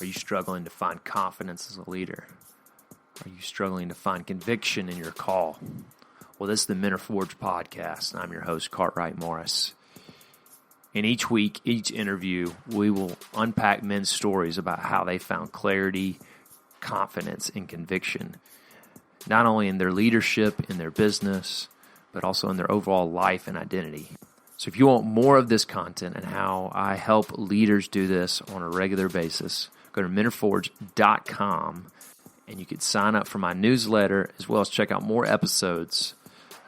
Are you struggling to find confidence as a leader? Are you struggling to find conviction in your call? Well, this is the Men Are Forged podcast, and I'm your host, Cartwright Morris. And each week, each interview, we will unpack men's stories about how they found clarity, confidence, and conviction, not only in their leadership, in their business, but also in their overall life and identity. So if you want more of this content and how I help leaders do this on a regular basis, go to menarforged.com and you can sign up for my newsletter as well as check out more episodes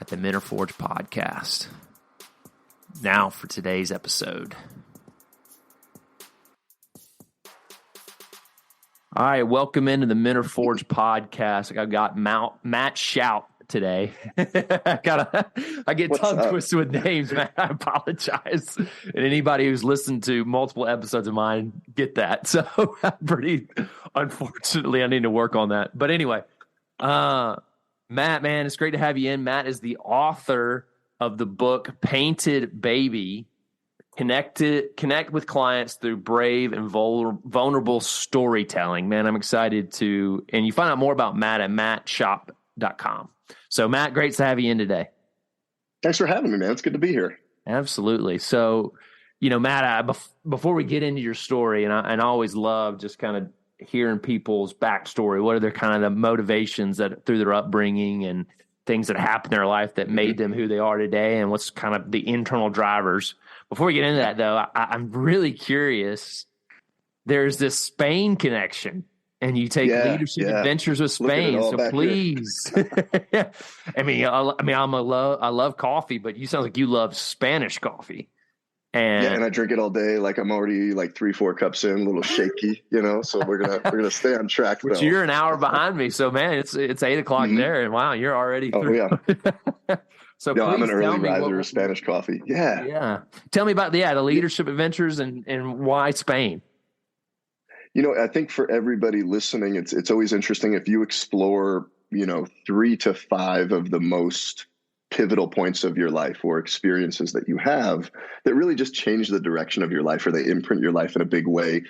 at the Men Are Forged podcast. Now for today's episode. All right, welcome into the Men Are Forged podcast. I've got Matt Shoup today. I get tongue twisted with names, man. I apologize. And anybody who's listened to multiple episodes of mine get that. So unfortunately, I need to work on that. But anyway, Matt, man, it's great to have you in. Matt is the author of the book Painted Baby, Connect with clients through brave and vulnerable storytelling. Man, I'm excited and you find out more about Matt at mattshoup.com. So Matt, great to have you in today. Thanks for having me, man. It's good to be here. Absolutely. So, Matt, before we get into your story, and I always love just kind of hearing people's backstory. What are their kind of the motivations that through their upbringing and things that happened in their life that made them who they are today, and what's kind of the internal drivers. Before we get into that, though, I'm really curious. There's this Spain connection, and you take leadership adventures with Spain. So please, I love coffee, but you sound like you love Spanish coffee. And I drink it all day. Like I'm already like 3-4 cups in, a little shaky, So we're gonna stay on track. But though. You're an hour behind me, so man, it's 8:00 there, and wow, you're already through. Oh yeah. So I'm an early riser of Spanish coffee. Yeah. Tell me about the leadership adventures and why Spain. I think for everybody listening, it's always interesting if you explore, 3 to 5 of the most pivotal points of your life or experiences that you have that really just change the direction of your life or they imprint your life in a big way.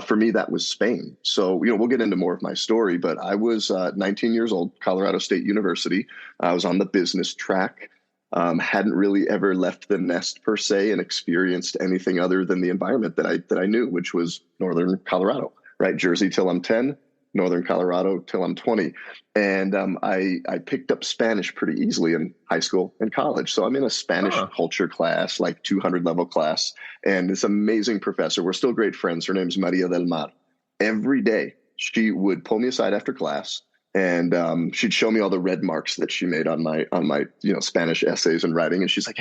For me, that was Spain. So, we'll get into more of my story, but I was 19 years old, Colorado State University. I was on the business track. Hadn't really ever left the nest per se and experienced anything other than the environment that I knew, which was Northern Colorado, right? Jersey till I'm 10, Northern Colorado till I'm 20. And I picked up Spanish pretty easily in high school and college. So I'm in a Spanish culture class, like 200 level class. And this amazing professor, we're still great friends. Her name's Maria del Mar. Every day she would pull me aside after class, and she'd show me all the red marks that she made on my Spanish essays and writing. And she's like,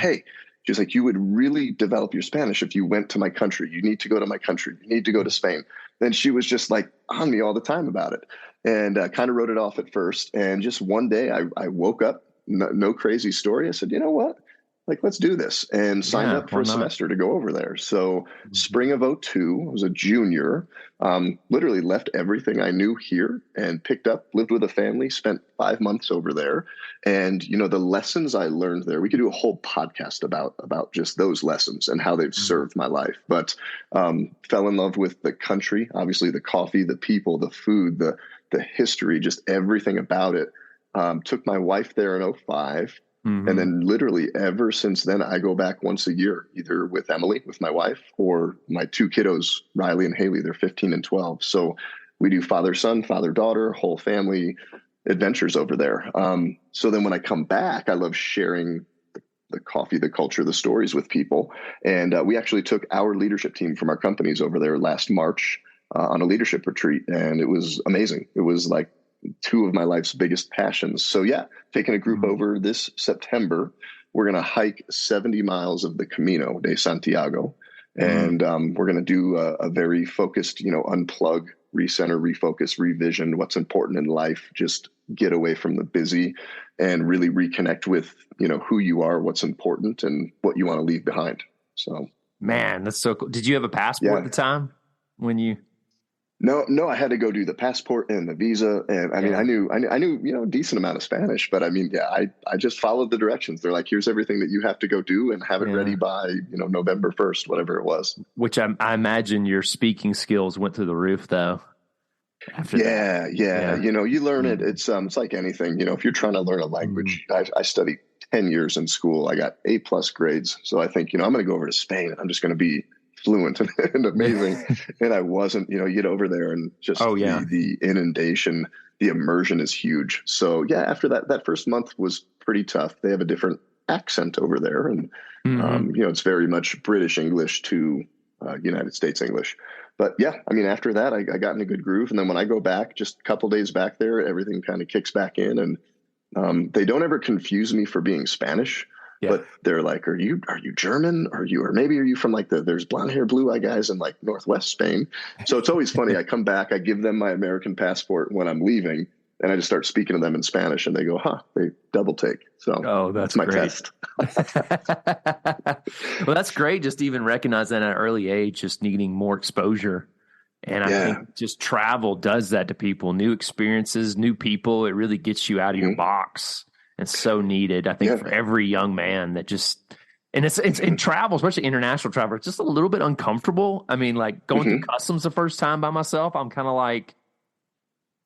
you would really develop your Spanish if you went to my country. You need to go to my country. You need to go to Spain. Then she was just like on me all the time about it, and kind of wrote it off at first. And just one day I woke up, no crazy story. I said, you know what? Like, let's do this, and signed up for a semester to go over there. So spring of 2002, I was a junior, literally left everything I knew here and picked up, lived with a family, spent 5 months over there. And, the lessons I learned there, we could do a whole podcast about just those lessons and how they've served my life. But fell in love with the country, obviously the coffee, the people, the food, the history, just everything about it. Took my wife there in 2005. And then literally ever since then, I go back once a year, either with Emily, with my wife, or my 2 kiddos, Riley and Haley. They're 15 and 12. So we do father-son, father-daughter, whole family adventures over there. So then when I come back, I love sharing the coffee, the culture, the stories with people. And we actually took our leadership team from our companies over there last March on a leadership retreat. And it was amazing. It was like 2 of my life's biggest passions. So taking a group over this September, we're going to hike 70 miles of the Camino de Santiago. And we're going to do a very focused, unplug, recenter, refocus, revision, what's important in life, just get away from the busy and really reconnect with, who you are, what's important and what you want to leave behind. So, man, that's so cool. Did you have a passport at the time when you? No, I had to go do the passport and the visa. And I mean, I knew, a decent amount of Spanish, but I mean, I just followed the directions. They're like, here's everything that you have to go do and have it ready by, November 1st, whatever it was. Which I imagine your speaking skills went through the roof though. after that? Yeah, yeah. Yeah. You learn it. Mm. It's like anything. If you're trying to learn a Mm. language, I studied 10 years in school. I got A+ grades. So I think, I'm going to go over to Spain and I'm just going to be fluent and amazing. And I wasn't. You get over there and just Oh yeah. the inundation, the immersion is huge. So yeah, after that first month was pretty tough. They have a different accent over there, and Hmm. it's very much British English to United States English. But yeah, I mean, after that, I got in a good groove. And then when I go back, just a couple days back there, everything kind of kicks back in. And they don't ever confuse me for being Spanish, Yeah. but they're like, are you German? Or maybe are you from like there's blonde hair, blue eye guys in like Northwest Spain? So it's always funny. I come back, I give them my American passport when I'm leaving, and I just start speaking to them in Spanish, and they go, huh, they double take. So Oh, that's that's my great. test. Well, that's great. Just to even recognize that at an early age, just needing more exposure. And I Yeah. think just travel does that to people, new experiences, new people. It really gets you out of your Mhm. box. It's so needed, I think, Yeah. for every young man that just, and it's in travel, especially international travel, it's just a little bit uncomfortable. I mean, like going through Hmm. customs the first time by myself, I'm kind of like,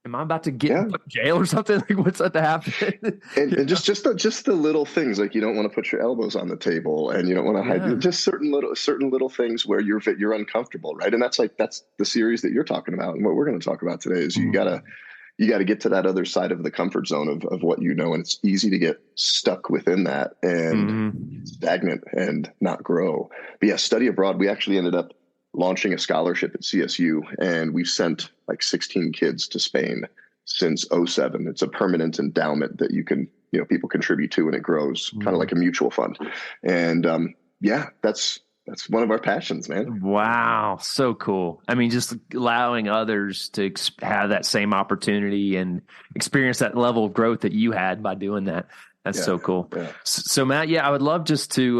am I about to get Yeah. put in jail or something? Like, what's about to happen? And just the little things, like you don't want to put your elbows on the table, and you don't want to hide, Yeah. just certain little things where you're uncomfortable, right? And that's the series that you're talking about, and what we're going to talk about today is you gotta get to that other side of the comfort zone of what and it's easy to get stuck within that and Mm-hmm. stagnant and not grow. But yeah, study abroad. We actually ended up launching a scholarship at CSU, and we've sent like 16 kids to Spain since '07. It's a permanent endowment that people contribute to, and it grows kind of like a mutual fund. And yeah, that's one of our passions, man. Wow, so cool. I mean, just allowing others to have that same opportunity and experience that level of growth that you had by doing that. That's Yeah, so cool. yeah, So, Matt, yeah, I would love just to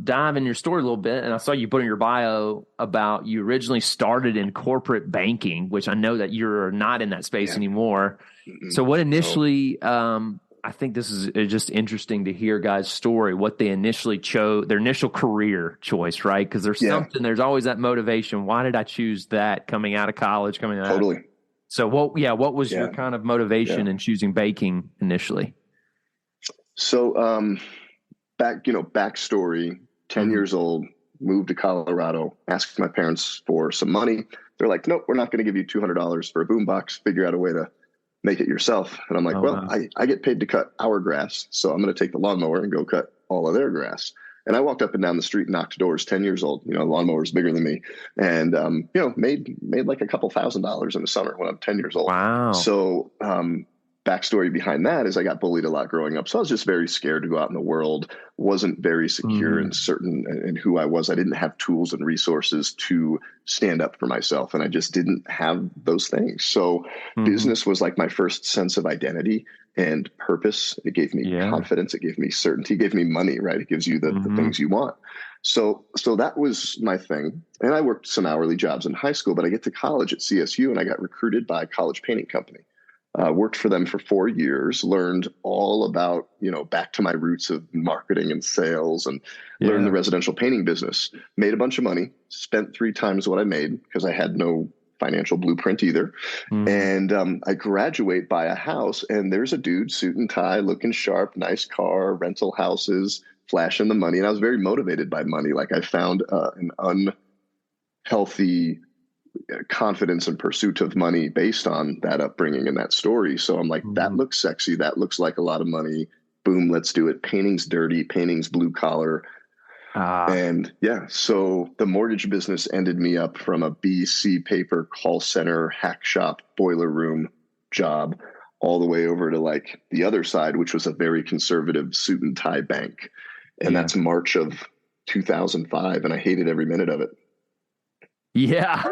dive in your story a little bit. And I saw you put in your bio about you originally started in corporate banking, which I know that you're not in that space yeah. anymore. Mm-mm. So, what No. initially I think this is just interesting to hear guys' story, what they initially chose, their initial career choice, right? Because Yeah, there's always that motivation. Why did I choose that coming out of college, coming out? totally. So what was your Yeah, kind of yeah. motivation in choosing baking initially? So, backstory, 10 Mm-hmm. years old, moved to Colorado, asked my parents for some money. They're like, nope, we're not going to give you $200 for a boombox. Figure out a way to make it yourself. And I'm like, Oh, well, wow. I get paid to cut our grass. So I'm going to take the lawnmower and go cut all of their grass. And I walked up and down the street, knocked doors, 10 years old, lawnmower's bigger than me. And, made like a couple $1,000s in the summer when I'm 10 years old. Wow. So, backstory behind that is I got bullied a lot growing up. So I was just very scared to go out in the world, wasn't very secure and Mm-hmm. certain in who I was. I didn't have tools and resources to stand up for myself, and I just didn't have those things. So Mm-hmm. business was like my first sense of identity and purpose. It gave me Yeah. confidence. It gave me certainty. It gave me money, right? It gives you the Mm-hmm. things you want. So that was my thing. And I worked some hourly jobs in high school, but I get to college at CSU and I got recruited by a college painting company. Worked for them for 4 years, learned all about, back to my roots of marketing and sales, and learned the Yeah. residential painting business, made a bunch of money, spent 3 times what I made because I had no financial blueprint either. Mm-hmm. And I graduate, buy a house, and there's a dude, suit and tie, looking sharp, nice car, rental houses, flashing the money. And I was very motivated by money. Like I found an unhealthy confidence and pursuit of money based on that upbringing and that story. So I'm like, that Mm-hmm. looks sexy. That looks like a lot of money. Boom, let's do it. Painting's dirty. Painting's blue collar. Ah, And yeah, so the mortgage business ended me up from a BC paper call center, hack shop, boiler room job, all the way over to like the other side, which was a very conservative suit and tie bank. And yeah. that's March of 2005. And I hated every minute of it. Yeah.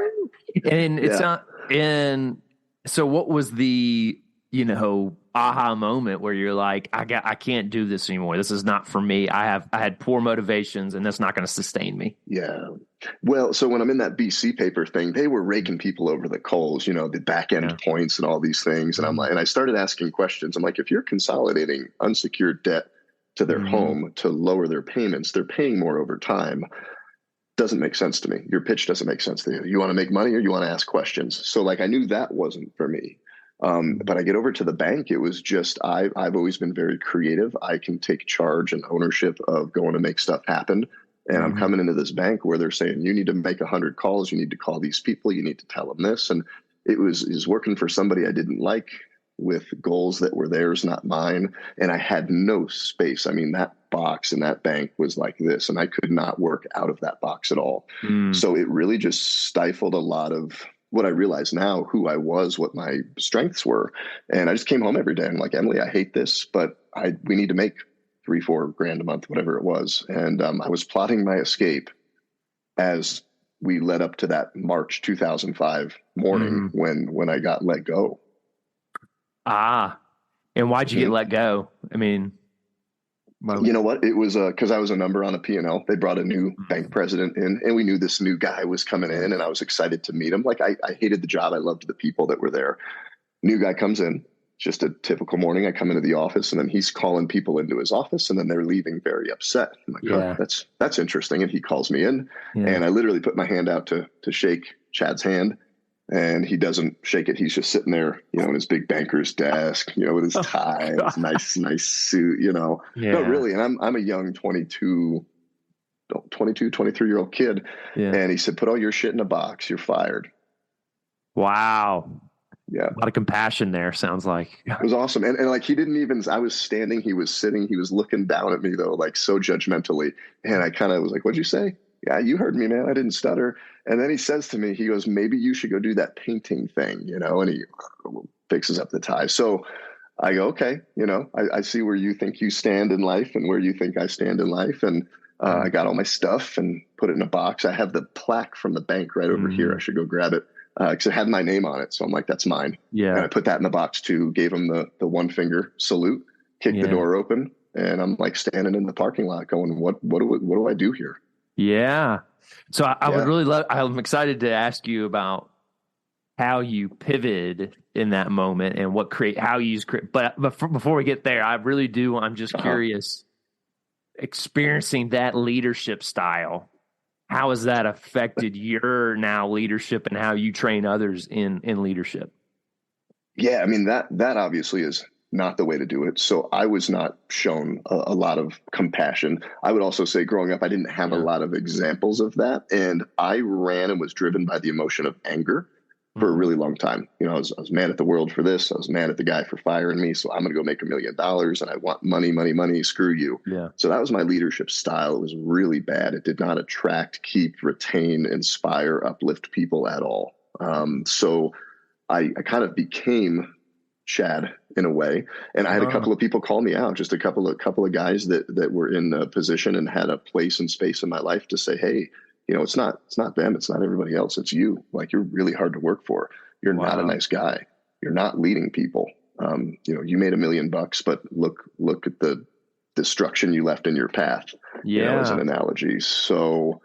And it's Yeah. not, and so what was the, aha moment where you're like, I can't do this anymore. This is not for me. I had poor motivations and that's not going to sustain me. Yeah. Well, so when I'm in that BC paper thing, they were raking people over the coals, the back end Yeah. points and all these things. And I'm like, and I started asking questions. I'm like, if you're consolidating unsecured debt to their Mm-hmm. home to lower their payments, they're paying more over time. doesn't make sense to me. Your pitch doesn't make sense to you. You want to make money or you want to ask questions. So like, I knew that wasn't for me. But I get over to the bank. It was just, I've always been very creative. I can take charge and ownership of going to make stuff happen. And I'm coming into this bank where they're saying, you need to make 100 calls. You need to call these people. You need to tell them this. And it was working for somebody I didn't like, with goals that were theirs, not mine. And I had no space. I mean, that box in that bank was like this, and I could not work out of that box at all. So it really just stifled a lot of what I realize now, who I was, what my strengths were. And I just came home every day. I'm like, Emily, I hate this, but we need to make $3-4 grand a month, whatever it was. And I was plotting my escape as we led up to that March 2005 morning when I got let go. And why'd you get let go? I mean, you know what? It was because I was a number on a P&L. They brought a new bank president in, and we knew this new guy was coming in, and I was excited to meet him. Like, I hated the job. I loved the people that were there. New guy comes in, just a typical morning. I come into the office, and then he's calling people into his office, and then they're leaving very upset. I'm like, oh, that's interesting. And he calls me in, and I literally put my hand out to shake Chad's hand. And he doesn't shake it. He's just sitting there, in his big banker's desk, with his tie, his nice suit, No, really. And I'm a young 23-year-old kid. Yeah. And he said, put all your shit in a box. You're fired. Wow. Yeah. A lot of compassion there, sounds like. It was awesome. And like, he didn't even, I was standing, he was sitting, he was looking down at me though, like so judgmentally. And I kind of was like, what'd you say? Yeah, you heard me, man. I didn't stutter. And then he says to me, he goes, maybe you should go do that painting thing, and he fixes up the tie. So I go, okay, I see where you think you stand in life and where you think I stand in life. And I got all my stuff and put it in a box. I have the plaque from the bank right over here. I should go grab it because it had my name on it. So I'm like, that's mine. Yeah. And I put that in the box too, gave him the one finger salute, kicked the door open. And I'm like standing in the parking lot going, what do I do here? Yeah. So I would really I'm excited to ask you about how you pivoted in that moment and how you use, but before we get there, I'm just curious, experiencing that leadership style, how has that affected your now leadership and how you train others in leadership? Yeah. I mean, that obviously is not the way to do it. So I was not shown a lot of compassion. I would also say growing up, I didn't have a lot of examples of that. And I ran and was driven by the emotion of anger for a really long time. I was mad at the world for this. I was mad at the guy for firing me. So I'm going to go make $1 million and I want money, screw you. Yeah. So that was my leadership style. It was really bad. It did not attract, keep, retain, inspire, uplift people at all. So I kind of became Chad in a way. And I had a couple of people call me out, just a couple of guys that were in a position and had a place and space in my life to say, hey, it's not them. It's not everybody else. It's you. Like, you're really hard to work for. You're not a nice guy. You're not leading people. You made $1 million, but look at the destruction you left in your path. Yeah. As an analogy. So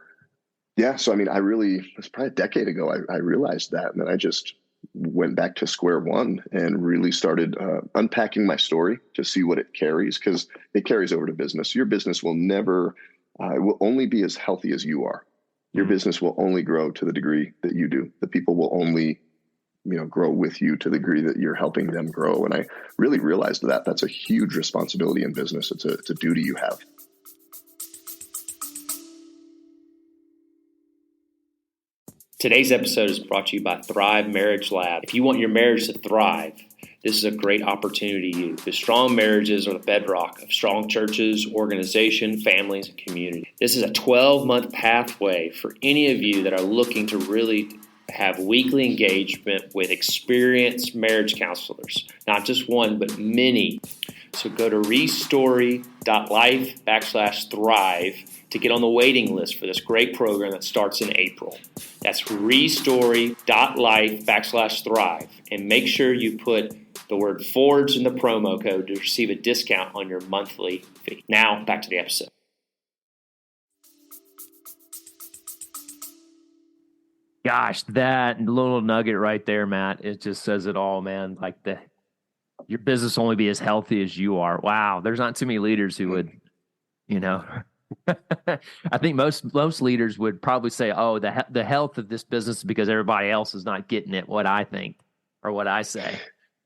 yeah. So, I mean, it was probably a decade ago. I realized that. And then I just went back to square one and really started unpacking my story to see what it carries, because it carries over to business. Your business will never, it will only be as healthy as you are. Your business will only grow to the degree that you do. The people will only, grow with you to the degree that you're helping them grow. And I really realized that that's a huge responsibility in business. It's a duty you have. Today's episode is brought to you by Thrive Marriage Lab. If you want your marriage to thrive, this is a great opportunity to you, because strong marriages are the bedrock of strong churches, organization, families, and community. This is a 12-month pathway for any of you that are looking to really have weekly engagement with experienced marriage counselors. Not just one, but many. So go to restory.life/thrive to get on the waiting list for this great program that starts in April. That's restory.life/thrive. And make sure you put the word Forge in the promo code to receive a discount on your monthly fee. Now, back to the episode. Gosh, that little nugget right there, Matt, it just says it all, man. Like, your business will only be as healthy as you are. Wow, there's not too many leaders who would, I think most leaders would probably say, "Oh, the health of this business is because everybody else is not getting it." What I think or what I say.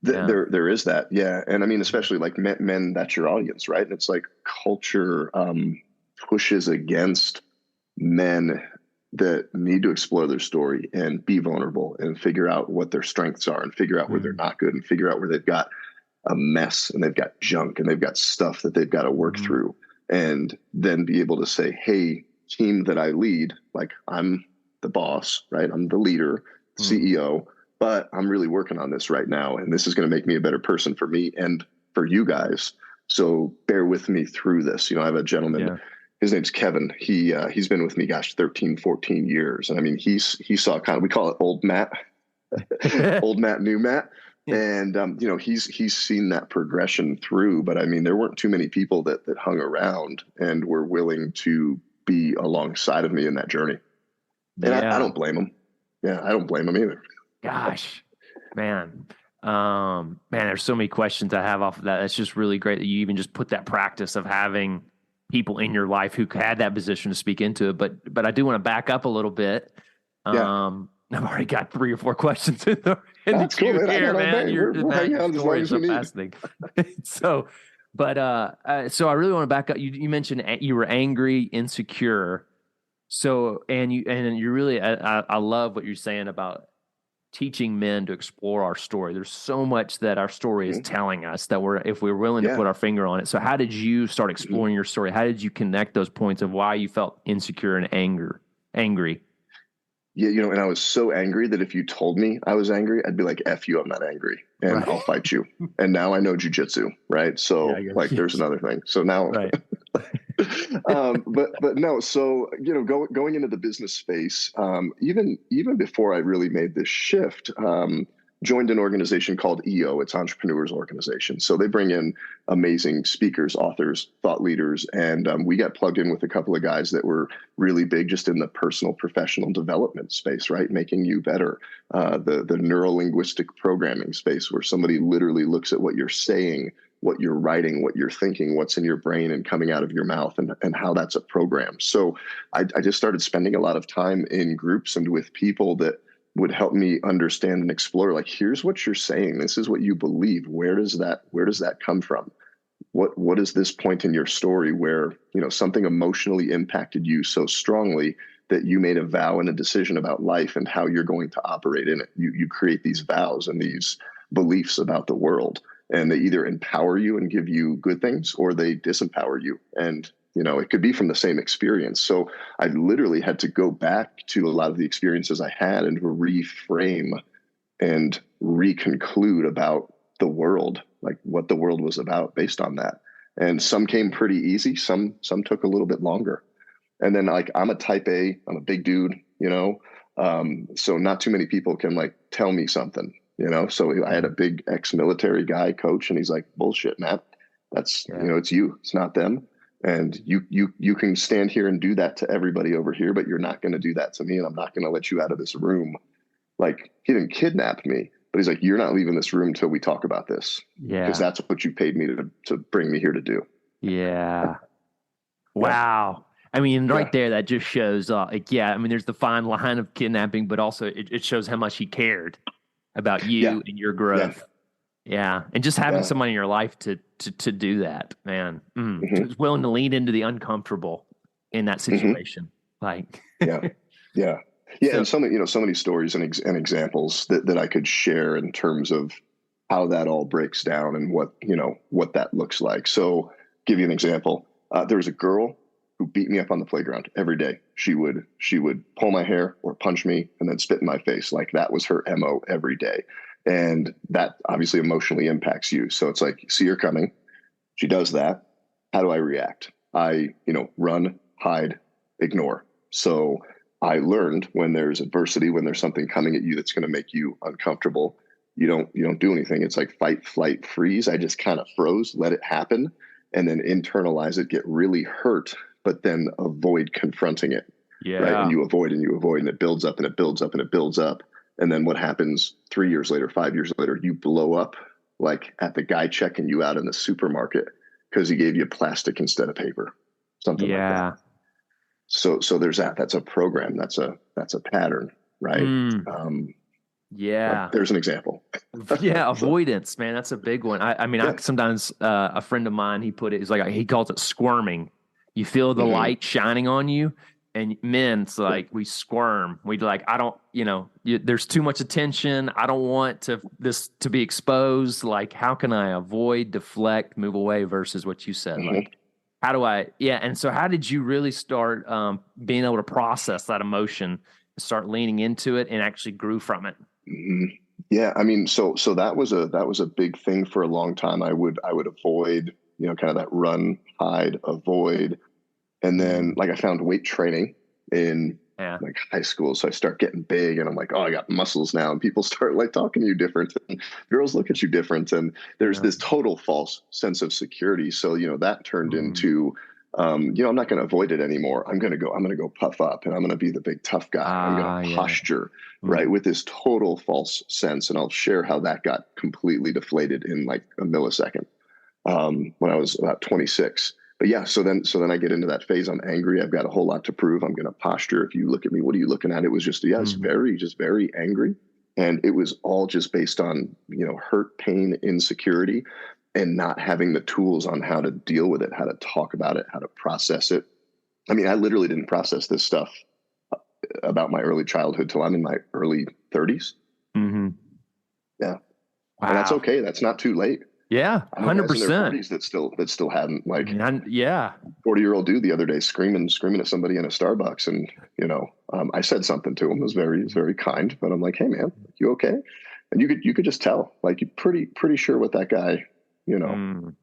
Yeah. There is that. Yeah. And I mean, especially like men, that's your audience, right? And it's like culture pushes against men that need to explore their story and be vulnerable and figure out what their strengths are and figure out where they're not good and figure out where they've got a mess and they've got junk and they've got stuff that they've got to work through, and then be able to say, hey, team that I lead, like I'm the boss, right? I'm the leader, CEO, but I'm really working on this right now. And this is going to make me a better person for me and for you guys. So bear with me through this. You know, I have a gentleman, his name's Kevin. He's been with me, 13, 14 years. And I mean, he saw kind of, we call it old Matt, old Matt, new Matt. And, you know, he's seen that progression through, but I mean, there weren't too many people that hung around and were willing to be alongside of me in that journey. And I don't blame them. Yeah. I don't blame them either. Gosh, man, there's so many questions I have off of that. It's just really great that you even just put that practice of having people in your life who had that position to speak into it. But I do want to back up a little bit. I've already got 3 or 4 questions in the That's cool, man. here, man. We're hanging out as long as you need. Fascinating. So I really want to back up. You mentioned you were angry, insecure. So and you really I love what you're saying about teaching men to explore our story. There's so much that our story is telling us that if we're willing to put our finger on it. So how did you start exploring your story? How did you connect those points of why you felt insecure and angry? Yeah, you know, and I was so angry that if you told me I was angry, I'd be like, F you, I'm not angry, and I'll fight you. And now I know jiu-jitsu, right? So there's another thing. So now, but no, so, you know, going into the business space, even before I really made this shift, joined an organization called EO. It's Entrepreneurs Organization. So they bring in amazing speakers, authors, thought leaders. And we got plugged in with a couple of guys that were really big just in the personal professional development space, right? Making you better. The neuro-linguistic programming space where somebody literally looks at what you're saying, what you're writing, what you're thinking, what's in your brain and coming out of your mouth, and how that's a program. So I just started spending a lot of time in groups and with people that would help me understand and explore, like, here's what you're saying. This is what you believe. Where does that come from? What is this point in your story where, you know, something emotionally impacted you so strongly that you made a vow and a decision about life and how you're going to operate in it? You create these vows and these beliefs about the world, and they either empower you and give you good things or they disempower you. And you know, it could be from the same experience. So I literally had to go back to a lot of the experiences I had and reframe and reconclude about the world, like what the world was about based on that. And some came pretty easy. Some took a little bit longer. And then, like, I'm a type A, I'm a big dude, you know? So not too many people can like tell me something, you know? So I had a big ex-military guy coach, and he's like, bullshit, Matt. That's, you know, it's you, it's not them. And you can stand here and do that to everybody over here, but you're not going to do that to me. And I'm not going to let you out of this room. Like, he didn't kidnap me, but he's like, you're not leaving this room till we talk about this. Yeah. Because that's what you paid me to bring me here to do. Yeah. Wow. I mean, right there, that just shows, I mean, there's the fine line of kidnapping, but also it shows how much he cared about you and your growth. Yeah. And just having someone in your life to do that, man, who's willing to lean into the uncomfortable in that situation. Like, yeah. And so many stories and examples that I could share in terms of how that all breaks down and what that looks like. So give you an example. There was a girl who beat me up on the playground every day. She would pull my hair or punch me and then spit in my face. Like, that was her MO every day. And that obviously emotionally impacts you. So it's like, see her coming. She does that. How do I react? I, run, hide, ignore. So I learned when there's adversity, when there's something coming at you that's going to make you uncomfortable, you don't do anything. It's like fight, flight, freeze. I just kind of froze, let it happen, and then internalize it, get really hurt, but then avoid confronting it. Yeah. Right. And you avoid, and it builds up and it builds up and it builds up. And then what happens 3 years later, 5 years later, you blow up like at the guy checking you out in the supermarket because he gave you plastic instead of paper. something like that. Yeah. So there's that. That's a program. That's a pattern, right? Like, Yeah. there's an example. Yeah. So, Avoidance, man. That's a big one. I mean, yeah. sometimes a friend of mine, he's like, he calls it squirming. You feel the light shining on you, and men, it's like we squirm. We like, I don't, there's too much attention. I don't want this to be exposed. Like, how can I avoid, deflect, move away versus what you said? Like, how do I, yeah. And so how did you really start being able to process that emotion, start leaning into it and actually grew from it? Yeah. I mean, so that was a big thing for a long time. I would avoid, kind of that run, hide, avoid. And then like I found weight training in like high school. So I start getting big and I'm like, oh, I got muscles now. And people start like talking to you different and girls look at you different. And there's this total false sense of security. So, that turned into, I'm not going to avoid it anymore. I'm going to go puff up and I'm going to be the big tough guy. I'm going to posture, right, with this total false sense. And I'll share how that got completely deflated in like a millisecond when I was about 26. But yeah, so then I get into that phase. I'm angry. I've got a whole lot to prove. I'm going to posture. If you look at me, what are you looking at? It was just, it's very angry. And it was all just based on, hurt, pain, insecurity, and not having the tools on how to deal with it, how to talk about it, how to process it. I mean, I literally didn't process this stuff about my early childhood till I'm in my early 30s. Yeah. Wow. And that's okay. That's not too late. Yeah, 100%. In their 40s that still hadn't, like, 40-year-old dude the other day screaming at somebody in a Starbucks, and I said something to him. It was very kind, but I'm like, hey man, you okay? And you could just tell, like, you're pretty sure what that guy, has gone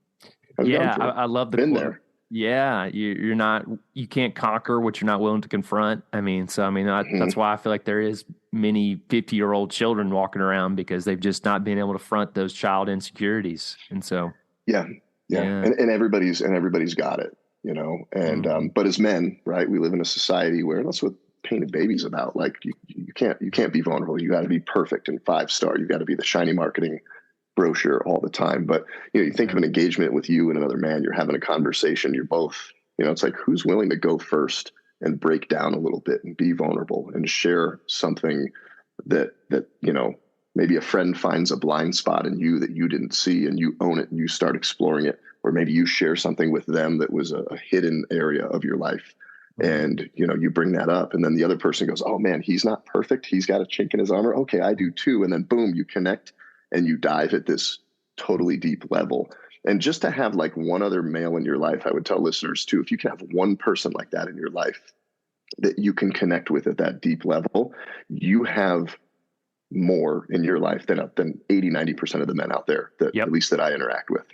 through. I love the been quote. there. Yeah, you can't conquer what you're not willing to confront. I mean, that's why I feel like there is many 50-year-old children walking around, because they've just not been able to front those child insecurities. And so, yeah. And everybody's got it, and, but as men, right, we live in a society where that's what painted babies about. Like you can't be vulnerable. You got to be perfect and 5-star. You got to be the shiny marketing brochure all the time. But you think of an engagement with you and another man, you're having a conversation, you're both, it's like, who's willing to go first and break down a little bit and be vulnerable and share something that maybe a friend finds a blind spot in you that you didn't see, and you own it and you start exploring it. Or maybe you share something with them that was a hidden area of your life, and you bring that up, and then the other person goes, oh man, he's not perfect, he's got a chink in his armor, okay, I do too. And then boom, you connect and you dive at this totally deep level. And just to have like one other male in your life, I would tell listeners too, if you can have one person like that in your life that you can connect with at that deep level, you have more in your life than 80-90% of the men out there that at least that I interact with.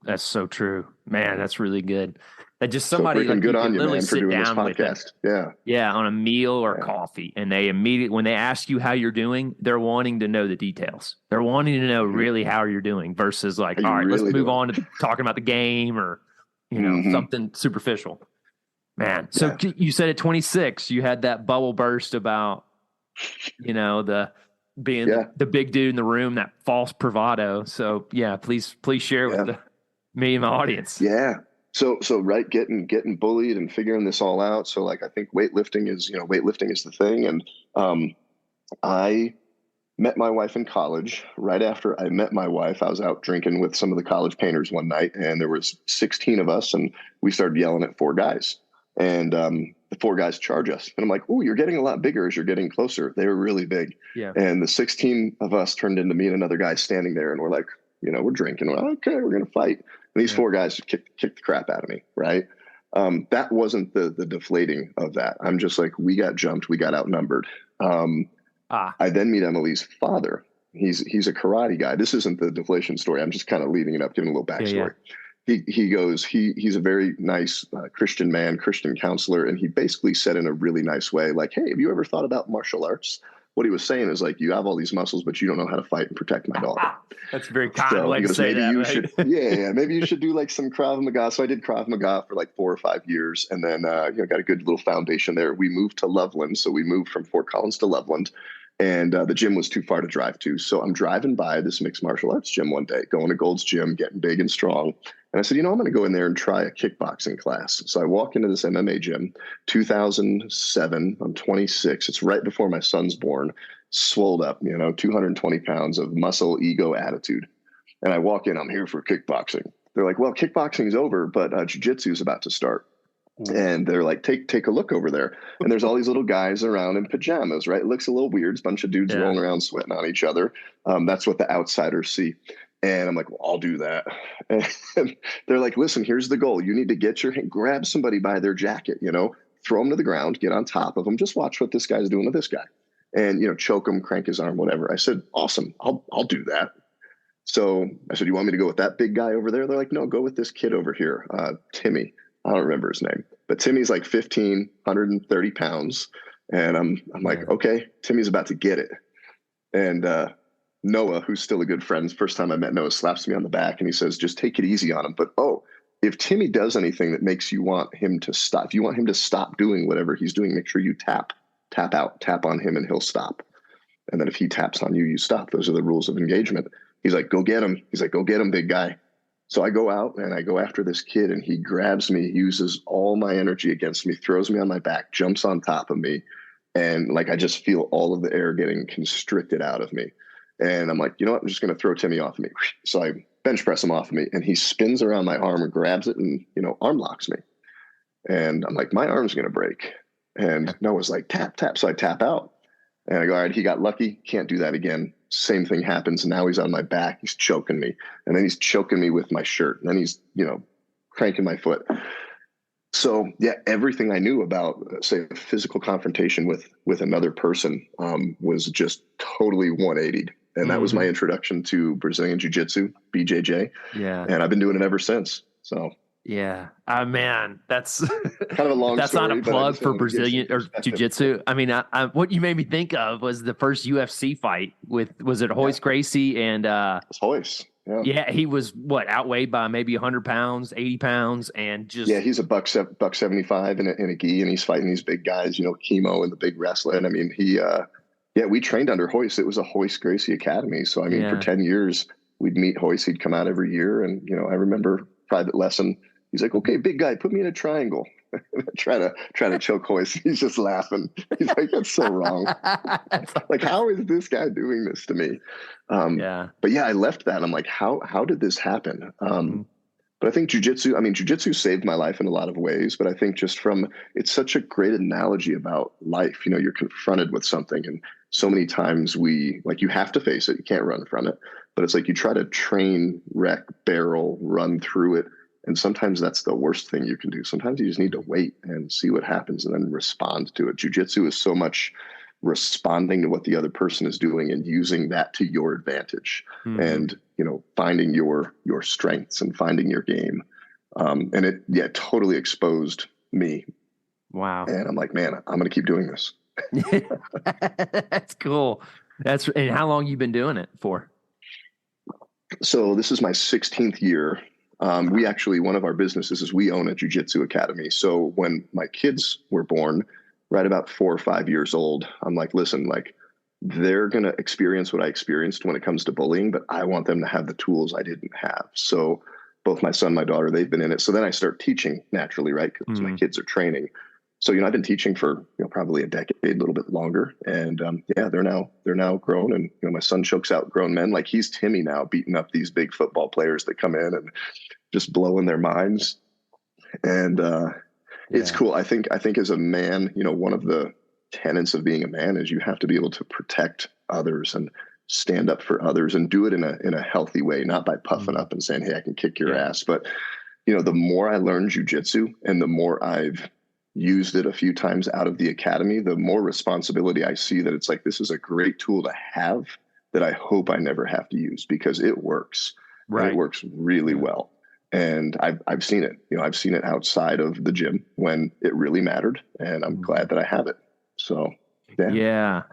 That's so true, man. That's really good. That just somebody, like, good you on you, literally man, for sit doing this down with podcast. on a meal or coffee, and they immediately, when they ask you how you're doing, they're wanting to know the details. They're wanting to know really how you're doing, versus like, all right, let's move on to talking about the game, or something superficial. Man, so you said at 26 you had that bubble burst about the being the big dude in the room, that false bravado. So please share with me and my audience. Yeah. So right, getting bullied and figuring this all out. So like, I think weightlifting is the thing. And I met my wife in college. Right after I met my wife, I was out drinking with some of the college painters one night, and there was 16 of us, and we started yelling at 4 guys. And the 4 guys charge us. And I'm like, oh, you're getting a lot bigger as you're getting closer. They were really big. Yeah. And the 16 of us turned into me and another guy standing there, and we're like, we're drinking. We're like, okay, we're going to fight. And these 4 guys kicked the crap out of me, right? That wasn't the deflating of that. I'm just like, we got jumped. We got outnumbered. I then meet Emily's father. He's a karate guy. This isn't the deflation story. I'm just kind of leading it up, giving a little backstory. He goes, he's a very nice Christian man, Christian counselor. And he basically said in a really nice way, like, hey, have you ever thought about martial arts? What he was saying is like, you have all these muscles, but you don't know how to fight and protect my daughter. That's a very kind way to say maybe that. You right? should, maybe you should do like some Krav Maga. So I did Krav Maga for like 4 or 5 years, and then got a good little foundation there. We moved to Loveland, so we moved from Fort Collins to Loveland, and the gym was too far to drive to. So I'm driving by this mixed martial arts gym one day, going to Gold's Gym, getting big and strong, And I said, I'm going to go in there and try a kickboxing class. So I walk into this MMA gym, 2007. I'm 26. It's right before my son's born, swolled up, 220 pounds of muscle, ego, attitude. And I walk in, I'm here for kickboxing. They're like, well, kickboxing's over, but jiu-jitsu is about to start. And they're like, take a look over there. And there's all these little guys around in pajamas, right? It looks a little weird. It's a bunch of dudes rolling around, sweating on each other. That's what the outsiders see. And I'm like, well, I'll do that. And they're like, listen, here's the goal. You need to get your hand, grab somebody by their jacket, throw them to the ground, get on top of them. Just watch what this guy's doing with this guy. And, choke him, crank his arm, whatever. I said, awesome. I'll do that. So I said, you want me to go with that big guy over there? They're like, no, go with this kid over here, Timmy. I don't remember his name, but Timmy's like 130 pounds. And I'm like, okay, Timmy's about to get it. And Noah, who's still a good friend, first time I met Noah, slaps me on the back and he says, just take it easy on him. But, if Timmy does anything that makes you want him to stop, if you want him to stop doing whatever he's doing, make sure you tap on him and he'll stop. And then if he taps on you, you stop. Those are the rules of engagement. He's like, go get him. He's like, go get him, big guy. So I go out and I go after this kid and he grabs me, uses all my energy against me, throws me on my back, jumps on top of me. And like, I just feel all of the air getting constricted out of me. And I'm like, you know what? I'm just going to throw Timmy off of me. So I bench press him off of me and he spins around my arm and grabs it and, arm locks me. And I'm like, my arm's going to break. And Noah's like, tap, tap. So I tap out and I go, all right, he got lucky. Can't do that again. Same thing happens. Now he's on my back. He's choking me. And then he's choking me with my shirt. And then he's, cranking my foot. So yeah, everything I knew about, say, a physical confrontation with another person was just totally 180. And that was my introduction to Brazilian Jiu-Jitsu, BJJ. Yeah. And I've been doing it ever since. So yeah. Man, that's kind of a long that's story. Not a plug for Brazilian or Jiu-Jitsu. I mean, what you made me think of was the first UFC fight was it Royce Gracie and Royce. Yeah, he was outweighed by maybe 100 pounds, 80 pounds, and just he's a buck 75 in a gi, and he's fighting these big guys, Chemo and the big wrestler. And I mean, we trained under Royce. It was a Royce Gracie Academy. So I mean, for 10 years we'd meet Royce. He'd come out every year, and I remember private lesson. He's like, okay, big guy, put me in a triangle. try to choke Royce. He's just laughing. He's like, that's so wrong. Like, how is this guy doing this to me? But yeah, I left that. I'm like, how did this happen? But I think jiu-jitsu saved my life in a lot of ways, but I think it's such a great analogy about life. You're confronted with something, and so many times you have to face it. You can't run from it, but it's like you try to train, wreck, barrel, run through it. And sometimes that's the worst thing you can do. Sometimes you just need to wait and see what happens and then respond to it. Jiu-jitsu is so much responding to what the other person is doing and using that to your advantage, and finding your strengths and finding your game. And it totally exposed me. Wow. And I'm like, man, I'm going to keep doing this. That's cool. And how long you been doing it for? So this is my 16th year. We actually, one of our businesses is we own a jiu-jitsu academy. So when my kids were born, right about 4 or 5 years old, I'm like, listen, they're going to experience what I experienced when it comes to bullying, but I want them to have the tools I didn't have. So both my son and my daughter, they've been in it. So then I start teaching naturally, right? Because my kids are training. So, I've been teaching for, probably a decade, a little bit longer. And they're now grown. And, my son chokes out grown men. Like, he's Timmy now, beating up these big football players that come in and just blowing their minds. And it's cool. I think as a man, one of the tenets of being a man is you have to be able to protect others and stand up for others and do it in a healthy way, not by puffing up and saying, hey, I can kick your ass. But, the more I learn jiu-jitsu and the more I've used it a few times out of the academy, the more responsibility I see that it's like, this is a great tool to have that I hope I never have to use, because it works. Right. It works really well. And I've seen it, I've seen it outside of the gym when it really mattered, and I'm glad that I have it. So, yeah.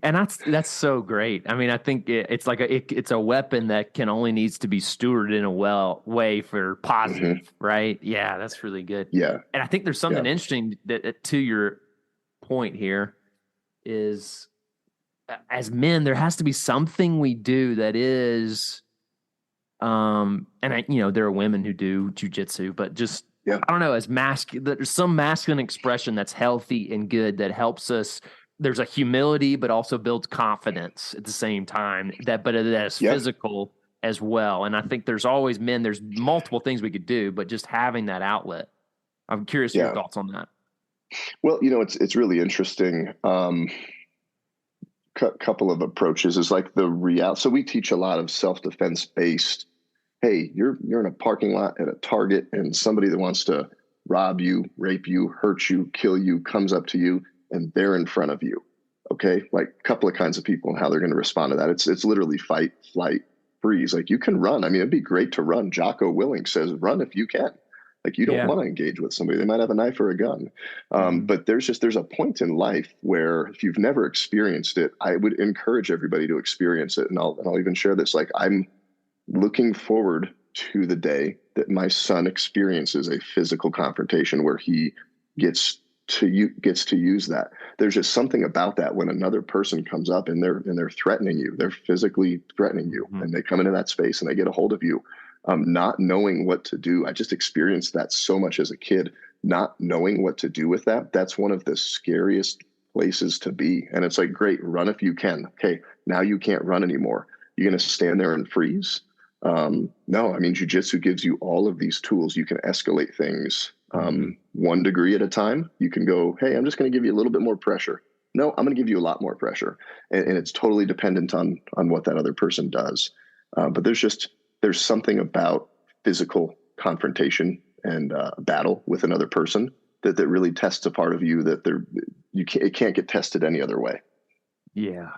And that's so great. I mean, I think it's like it's a weapon that can only needs to be stewarded in a way for positive, right? Yeah, that's really good. Yeah. And I think there's something interesting that to your point here is, as men, there has to be something we do that is And there are women who do jujitsu, but just, Yeah. I don't know, there's some masculine expression that's healthy and good that helps us. There's a humility, but also builds confidence at the same time but it is Yeah. physical as well. And I think there's multiple things we could do, but just having that outlet. I'm curious your thoughts on that. Well, it's really interesting. Couple of approaches is like the reality. So we teach a lot of self-defense based. Hey, you're in a parking lot at a Target, and somebody that wants to rob you, rape you, hurt you, kill you comes up to you, and they're in front of you. Okay, like a couple of kinds of people and how they're going to respond to that. It's literally fight, flight, freeze. Like you can run. I mean, it'd be great to run. Jocko Willink says, "Run if you can." Like you don't want to engage with somebody. They might have a knife or a gun. But there's a point in life where if you've never experienced it, I would encourage everybody to experience it. And I'll even share this. Like I'm looking forward to the day that my son experiences a physical confrontation where he gets to use that. There's just something about that when another person comes up and they're threatening you, they're physically threatening you, and they come into that space and they get a hold of you. Not knowing what to do. I just experienced that so much as a kid, not knowing what to do with that. That's one of the scariest places to be. And it's like, great, run if you can. Okay, now you can't run anymore. You're going to stand there and freeze? No, I mean, jiu-jitsu gives you all of these tools. You can escalate things 1 degree at a time. You can go, hey, I'm just going to give you a little bit more pressure. No, I'm going to give you a lot more pressure. And it's totally dependent on what that other person does. But there's something about physical confrontation and battle with another person that really tests a part of you that it can't get tested any other way. Yeah.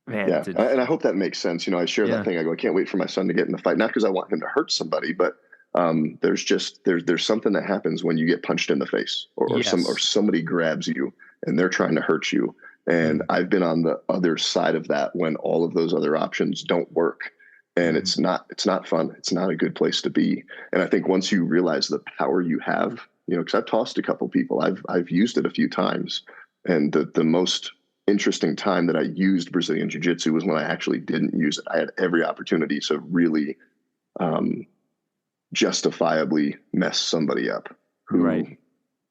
Man, yeah. And I hope that makes sense. I share that thing. I go, I can't wait for my son to get in the fight. Not because I want him to hurt somebody, but there's something that happens when you get punched in the face or somebody grabs you and they're trying to hurt you. And I've been on the other side of that when all of those other options don't work. And it's not fun. It's not a good place to be. And I think once you realize the power you have, because I've tossed a couple people, I've used it a few times. And the most interesting time that I used Brazilian Jiu-Jitsu was when I actually didn't use it. I had every opportunity to really justifiably mess somebody up who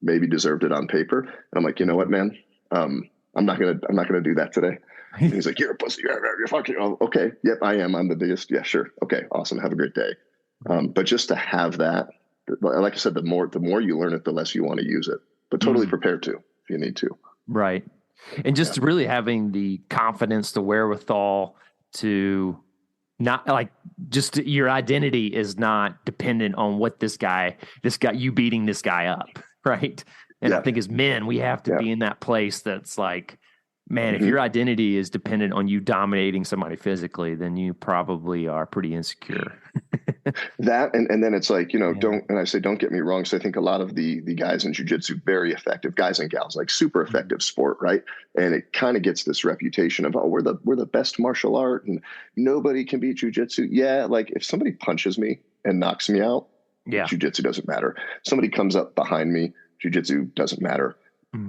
maybe deserved it on paper. And I'm like, you know what, man? I'm not gonna do that today. And he's like, you're a pussy. You're fucking. Oh, okay. Yep, I am. I'm the biggest. Yeah, sure. Okay, awesome. Have a great day. But just to have that, like I said, the more you learn it, the less you want to use it. But totally prepared to if you need to. Right. And just really having the confidence, the wherewithal to not just your identity is not dependent on what you beating this guy up. Right. And I think as men, we have to be in that place that's like, man, if your identity is dependent on you dominating somebody physically, then you probably are pretty insecure. That and then it's like, don't get me wrong. So I think a lot of the guys in jiu-jitsu, very effective guys and gals, like super effective sport, right? And it kind of gets this reputation of, we're the best martial art and nobody can beat jiu-jitsu. Yeah, like if somebody punches me and knocks me out, jiu-jitsu doesn't matter. Somebody comes up behind me, jiu-jitsu doesn't matter.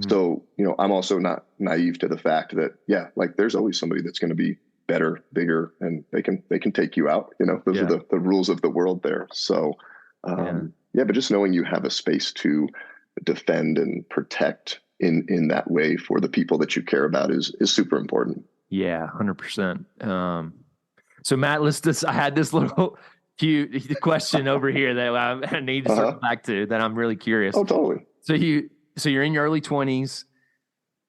So, I'm also not naive to the fact that, like there's always somebody that's going to be better, bigger, and they can take you out. Those are the rules of the world there. So, but just knowing you have a space to defend and protect in that way for the people that you care about is super important. Yeah, 100%. So Matt, I had this little question over here that I need to circle back to that I'm really curious. Oh, totally. So you're in your early 20s,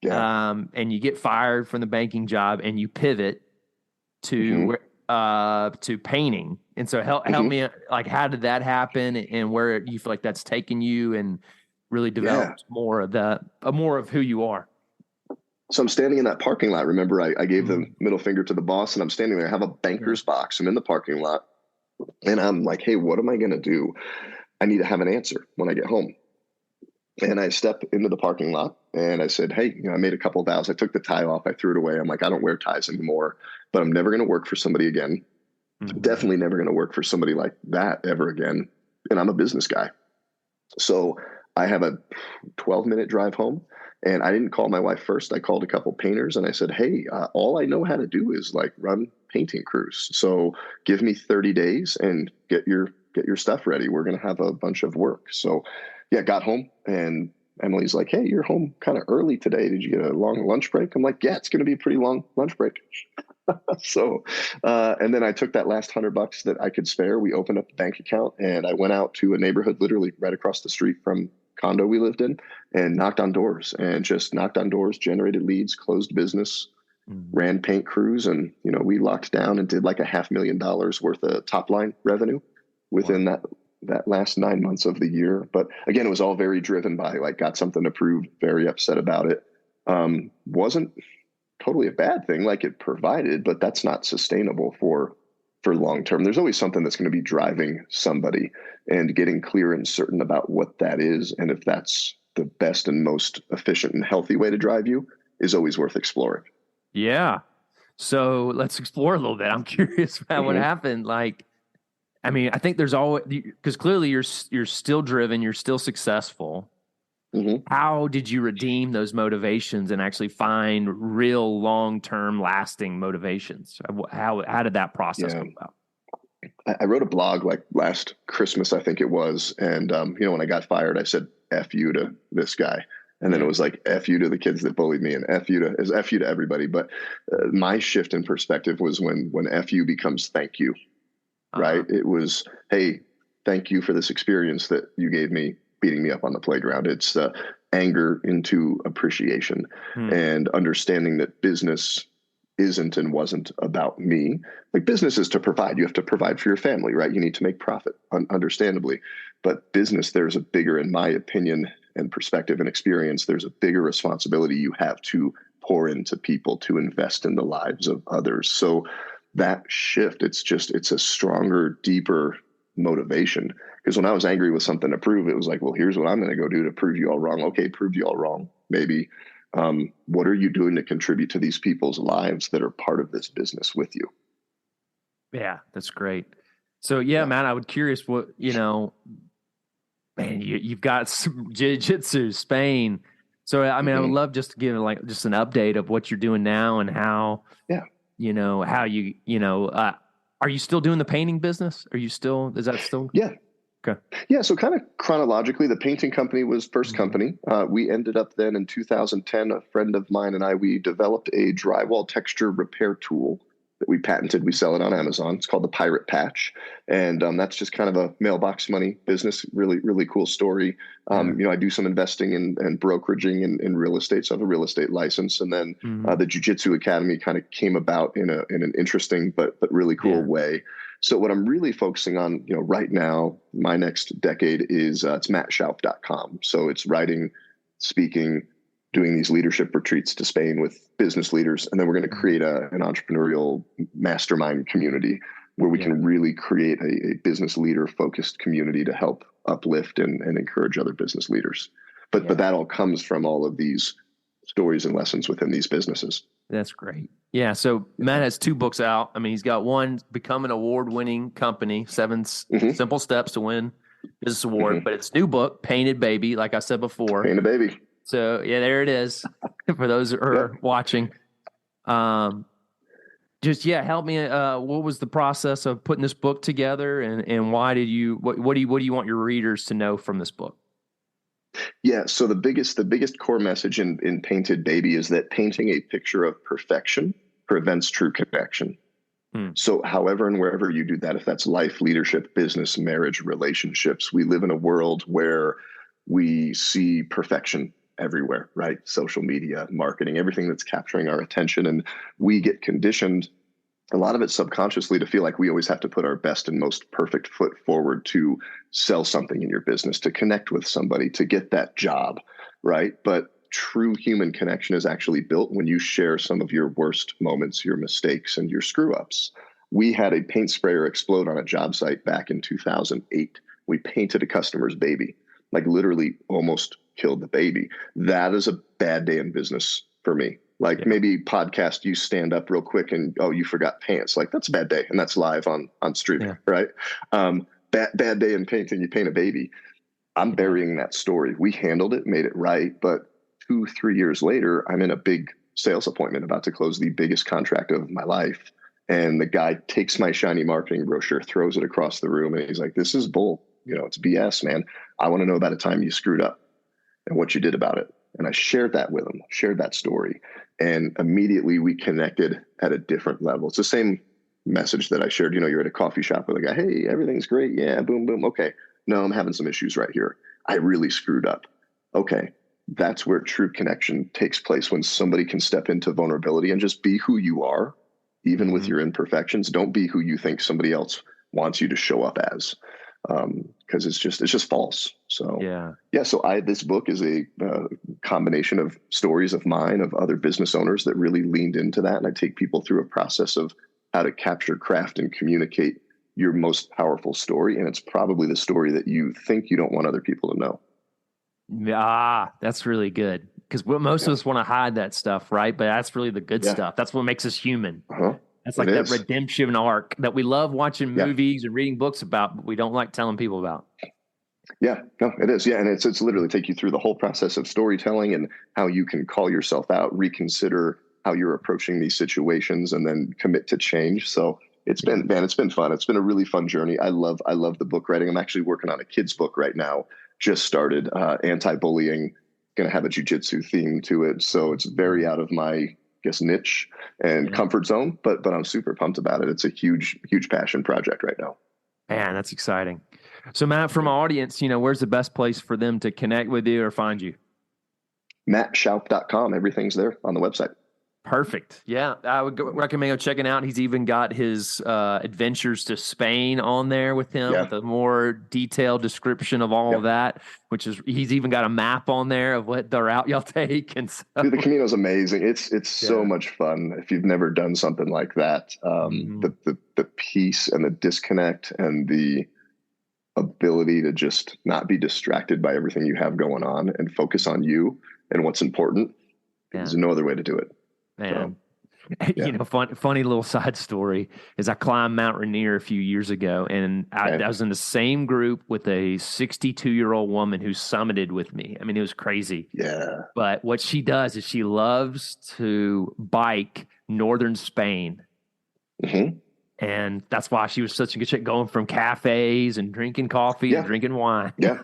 and you get fired from the banking job, and you pivot to painting. And so help me, like, how did that happen, and where you feel like that's taken you, and really developed more of who you are? So I'm standing in that parking lot. Remember, I gave the middle finger to the boss, and I'm standing there. I have a banker's box. I'm in the parking lot, and I'm like, hey, what am I going to do? I need to have an answer when I get home. And I stepped into the parking lot and I said, hey, I made a couple of vows. I took the tie off. I threw it away. I'm like, I don't wear ties anymore, but I'm never going to work for somebody again. Definitely never going to work for somebody like that ever again. And I'm a business guy. So I have a 12-minute drive home And I didn't call my wife first. I called a couple painters and I said, hey, all I know how to do is like run painting crews. So give me 30 days and get your stuff ready. We're going to have a bunch of work. So yeah, got home and Emily's like, hey, you're home kind of early today. Did you get a long lunch break? I'm like, yeah, it's going to be a pretty long lunch break. So, and then I took that last $100 that I could spare. We opened up a bank account and I went out to a neighborhood literally right across the street from condo we lived in and knocked on doors, generated leads, closed business, ran paint crews. And, we locked down and did like a $500,000 worth of top line revenue within that last 9 months of the year. But again, it was all very driven by like, got something approved, very upset about it. Wasn't totally a bad thing. Like it provided, but that's not sustainable for long term. There's always something that's going to be driving somebody, and getting clear and certain about what that is, and if that's the best and most efficient and healthy way to drive you, is always worth exploring. Yeah. So let's explore a little bit. I'm curious about what happened. Like, I mean, I think there's always, because clearly you're still driven, you're still successful. How did you redeem those motivations and actually find real long-term lasting motivations? How did that process come about? I wrote a blog like last Christmas, I think it was. And, when I got fired, I said, F you to this guy. And then it was like, F you to the kids that bullied me, and F you to everybody. But my shift in perspective was when F you becomes thank you, right? It was, hey, thank you for this experience that you gave me, beating me up on the playground. It's anger into appreciation and understanding that business isn't and wasn't about me. Like business is to provide. You have to provide for your family, right? You need to make profit, understandably. But business, there's a bigger, in my opinion and perspective and experience, there's a bigger responsibility you have to pour into people, to invest in the lives of others. So that shift, it's a stronger, deeper motivation. Because when I was angry with something to prove, it was like, well, here's what I'm going to go do to prove you all wrong. Okay, prove you all wrong. Maybe. What are you doing to contribute to these people's lives that are part of this business with you? Yeah, that's great. So man, I would curious what, man, you've got some jiu-jitsu, Spain. So, I mean, I would love just to give like just an update of what you're doing now and how, how you, are you still doing the painting business? Is that still? Yeah. Okay. Yeah. So kind of chronologically, the painting company was first company. We ended up then in 2010, a friend of mine and we developed a drywall texture repair tool that we patented. We sell it on Amazon. It's called the Pirate Patch. And that's just kind of a mailbox money business. Really, really cool story. I do some investing and brokeraging in real estate. So I have a real estate license. And then the Jiu-Jitsu Academy kind of came about in an interesting but really cool way. So what I'm really focusing on, right now, my next decade is it's mattshoup.com. So it's writing, speaking, doing these leadership retreats to Spain with business leaders. And then we're going to create an entrepreneurial mastermind community where we can really create a business leader focused community to help uplift and encourage other business leaders. But that all comes from all of these stories and lessons within these businesses. That's great. Yeah. So Matt has 2 books out. I mean, he's got one, Become an Award-Winning Company, 7 Simple Steps to Win Business Award, but it's new book, Painted Baby, like I said before. Painted Baby. So there it is for those who are watching. Just help me. What was the process of putting this book together, and why did you? What do you want your readers to know from this book? Yeah. So the biggest core message in Painted Baby is that painting a picture of perfection prevents true connection. So however and wherever you do that, if that's life, leadership, business, marriage, relationships, we live in a world where we see perfection everywhere, right? Social media, marketing, everything that's capturing our attention. And we get conditioned, a lot of it subconsciously, to feel like we always have to put our best and most perfect foot forward to sell something in your business, to connect with somebody, to get that job, right? But true human connection is actually built when you share some of your worst moments, your mistakes, and your screw ups. We had a paint sprayer explode on a job site back in 2008. We painted a customer's baby, like literally almost killed the baby. That is a bad day in business for me. Like maybe podcast, you stand up real quick and, you forgot pants. Like that's a bad day. And that's live on streaming, right? Bad day in painting, you paint a baby. I'm burying that story. We handled it, made it right. But 2-3 years later, I'm in a big sales appointment about to close the biggest contract of my life. And the guy takes my shiny marketing brochure, throws it across the room, and he's like, "This is bull. It's BS, man. I want to know about a time you screwed up and what you did about it." And I shared that with him, shared that story. And immediately we connected at a different level. It's the same message that I shared. You're at a coffee shop with a guy, "Hey, everything's great. Yeah, boom, boom. Okay. No, I'm having some issues right here. I really screwed up." Okay. That's where true connection takes place, when somebody can step into vulnerability and just be who you are, even with your imperfections. Don't be who you think somebody else wants you to show up as, because it's just false. So So this book is a combination of stories of mine, of other business owners that really leaned into that, and I take people through a process of how to capture, craft, and communicate your most powerful story, and it's probably the story that you think you don't want other people to know. That's really good, because most of us want to hide that stuff, right? But that's really the good stuff. That's what makes us human. That's like that redemption arc that we love watching movies and reading books about, but we don't like telling people about. Yeah, no, it is. Yeah, and it's literally take you through the whole process of storytelling and how you can call yourself out, reconsider how you're approaching these situations, and then commit to change. So it's been fun. It's been a really fun journey. I love the book writing. I'm actually working on a kid's book right now. Just started, anti-bullying, going to have a jiu-jitsu theme to it. So it's very out of my, niche and comfort zone, but I'm super pumped about it. It's a huge, huge passion project right now. Man, that's exciting. So Matt, from our audience, where's the best place for them to connect with you or find you? MattShoup.com. Everything's there on the website. Perfect. Yeah, I would recommend checking out. He's even got his adventures to Spain on there with him, with a more detailed description of all of that, he's even got a map on there of what the route y'all take. And so, dude, the Camino's amazing. It's so much fun. If you've never done something like that, the peace and the disconnect and the ability to just not be distracted by everything you have going on and focus on you and what's important, there's no other way to do it. Man, funny little side story is I climbed Mount Rainier a few years ago, and I was in the same group with a 62-year-old woman who summited with me. I mean, it was crazy. Yeah. But what she does is she loves to bike northern Spain. Mm-hmm. And that's why she was such a good shape, going from cafes and drinking coffee and drinking wine. Yeah.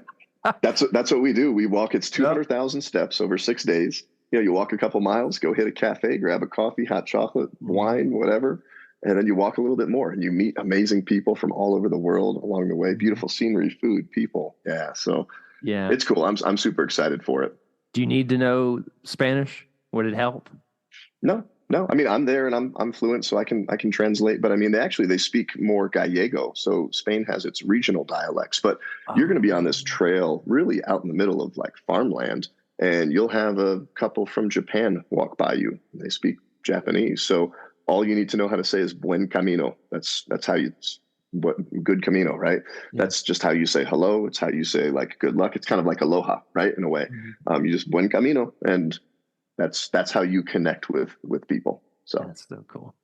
That's what we do. We walk, it's 200,000 steps over 6 days. You walk a couple miles, go hit a cafe, grab a coffee, hot chocolate, wine, whatever. And then you walk a little bit more and you meet amazing people from all over the world along the way. Beautiful scenery, food, people. Yeah. So it's cool. I'm super excited for it. Do you need to know Spanish? Would it help? No. I mean, I'm there and I'm fluent, so I can translate. But I mean, they speak more Gallego. So Spain has its regional dialects. But you're going to be on this trail really out in the middle of like farmland. And you'll have a couple from Japan walk by you. They speak Japanese. So all you need to know how to say is buen camino. That's how good camino, right? Yeah. That's just how you say hello. It's how you say like good luck. It's kind of like aloha, right? In a way, you just buen camino, and that's how you connect with people. So that's so cool.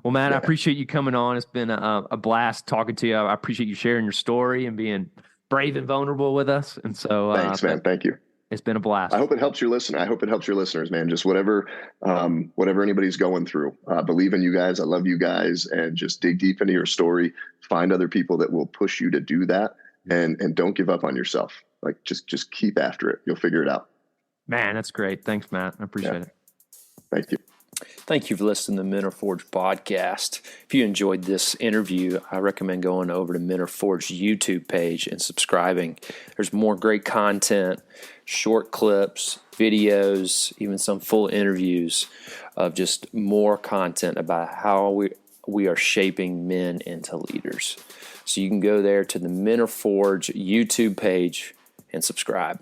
Well, Matt, I appreciate you coming on. It's been a blast talking to you. I appreciate you sharing your story and being brave and vulnerable with us. And so thanks, man. Thank you. It's been a blast. I hope it helps your listener. I hope it helps your listeners, man. Just whatever anybody's going through, believe in you guys. I love you guys, and just dig deep into your story. Find other people that will push you to do that, and don't give up on yourself. Like just keep after it. You'll figure it out. Man, that's great. Thanks, Matt. I appreciate it. Thank you. Thank you for listening to the Men Are Forged podcast. If you enjoyed this interview, I recommend going over to Men Are Forged YouTube page and subscribing. There's more great content, short clips, videos, even some full interviews of just more content about how we are shaping men into leaders. So you can go there to the Men Are Forged YouTube page and subscribe.